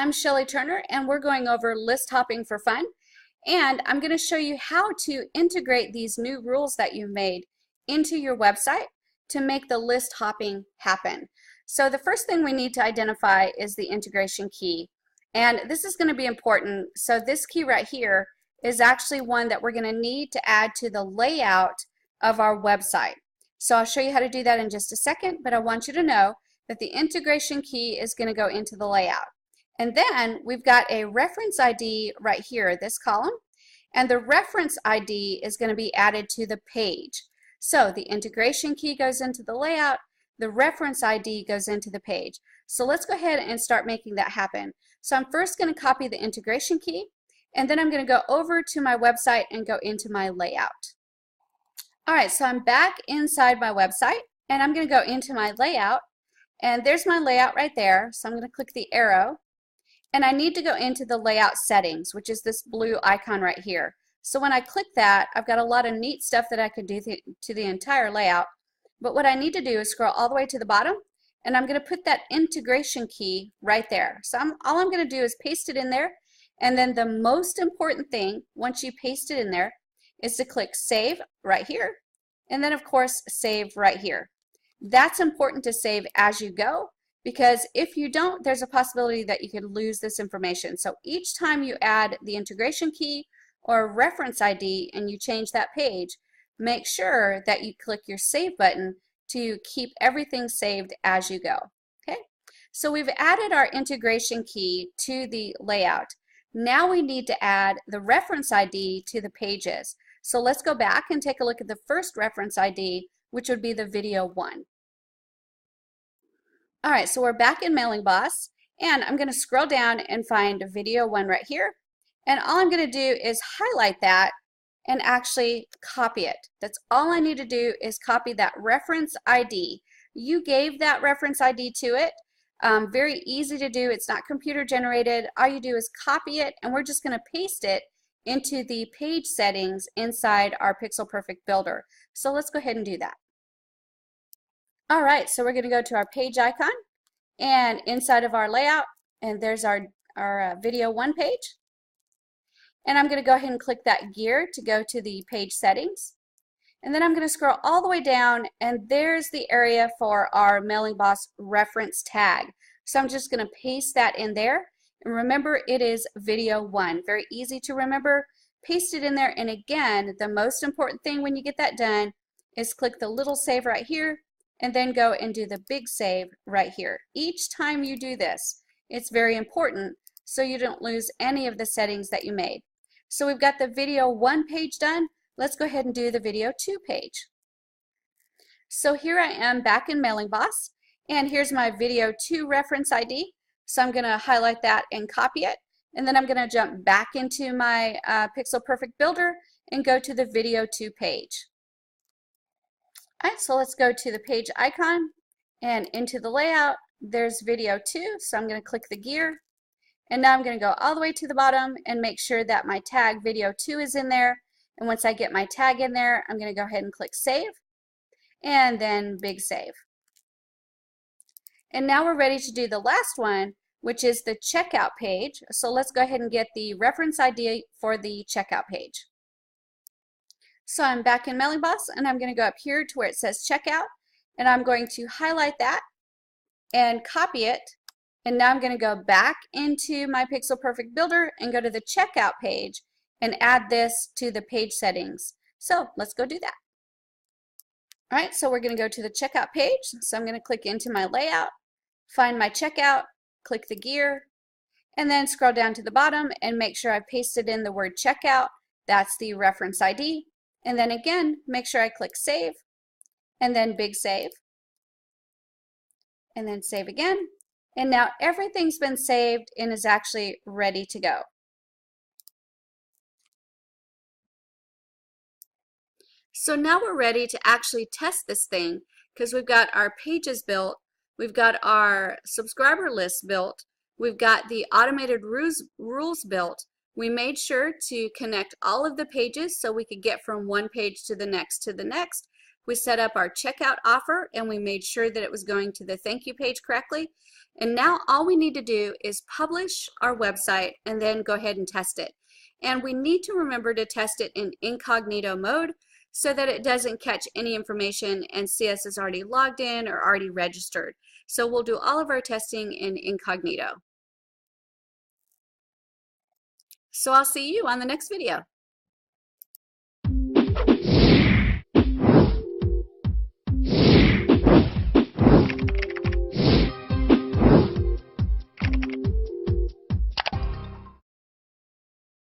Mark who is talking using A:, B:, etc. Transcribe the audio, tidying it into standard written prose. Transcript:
A: I'm Shelley Turner and we're going over list hopping for fun, and I'm going to show you how to integrate these new rules that you've made into your website to make the list hopping happen. So the first thing we need to identify is the integration key, and this is going to be important. So this key right here is actually one that we're going to need to add to the layout of our website. So I'll show you how to do that in just a second, but I want you to know that the integration key is going to go into the layout. And then we've got a reference ID right here, this column, and the reference ID is going to be added to the page. So the integration key goes into the layout, the reference ID goes into the page. So let's go ahead and start making that happen. So I'm first going to copy the integration key, and then I'm going to go over to my website and go into my layout. Alright, so I'm back inside my website, and I'm going to go into my layout, and there's my layout right there. So I'm going to click the arrow. And I need to go into the layout settings, which is this blue icon right here. So when I click that, I've got a lot of neat stuff that I could do to the entire layout. But what I need to do is scroll all the way to the bottom, and I'm going to put that integration key right there. So all I'm going to do is paste it in there, and then the most important thing, once you paste it in there, is to click Save right here, and then of course Save right here. That's important to save as you go, because if you don't, there's a possibility that you could lose this information. So each time you add the integration key or reference ID and you change that page, make sure that you click your Save button to keep everything saved as you go. Okay? So we've added our integration key to the layout. Now we need to add the reference ID to the pages. So let's go back and take a look at the first reference ID, which would be the video 1. Alright, so we're back in Mailing Boss, and I'm going to scroll down and find video 1 right here, and all I'm going to do is highlight that and actually copy it. That's all I need to do is copy that reference ID. You gave that reference ID to it. Very easy to do. It's not computer generated. All you do is copy it, and we're just going to paste it into the page settings inside our Pixel Perfect Builder. So let's go ahead and do that. Alright, so we're going to go to our page icon, and inside of our layout, and there's our video 1 page. And I'm going to go ahead and click that gear to go to the page settings. And then I'm going to scroll all the way down, and there's the area for our Mailing Boss reference tag. So I'm just going to paste that in there. And remember, it is video 1. Very easy to remember. Paste it in there, and again, the most important thing when you get that done is click the little save right here, and then go and do the big save right here. Each time you do this, it's very important so you don't lose any of the settings that you made. So we've got the video 1 page done. Let's go ahead and do the video 2 page. So here I am back in Mailing Boss, and here's my video 2 reference ID. So I'm going to highlight that and copy it, and then I'm going to jump back into my Pixel Perfect Builder and go to the video 2 page. Alright, so let's go to the page icon, and into the layout, there's video 2, so I'm going to click the gear, and now I'm going to go all the way to the bottom and make sure that my tag video 2 is in there, and once I get my tag in there, I'm going to go ahead and click Save, and then Big Save. And now we're ready to do the last one, which is the checkout page. So let's go ahead and get the reference ID for the checkout page. So I'm back in Mailing Boss, and I'm going to go up here to where it says checkout, and I'm going to highlight that and copy it, and now I'm going to go back into my Pixel Perfect Builder and go to the checkout page and add this to the page settings. So let's go do that. Alright, so we're going to go to the checkout page, so I'm going to click into my layout, find my checkout, click the gear, and then scroll down to the bottom and make sure I pasted in the word checkout. That's the reference ID. And then again, make sure I click Save, and then Big Save, and then Save again. And now everything's been saved and is actually ready to go. So now we're ready to actually test this thing, because we've got our pages built, we've got our subscriber list built, we've got the automated rules built. We made sure to connect all of the pages so we could get from one page to the next to the next. We set up our checkout offer, and we made sure that it was going to the thank you page correctly. And now all we need to do is publish our website and then go ahead and test it. And we need to remember to test it in incognito mode so that it doesn't catch any information and see us as already logged in or already registered. So we'll do all of our testing in incognito. So I'll see you on the next video.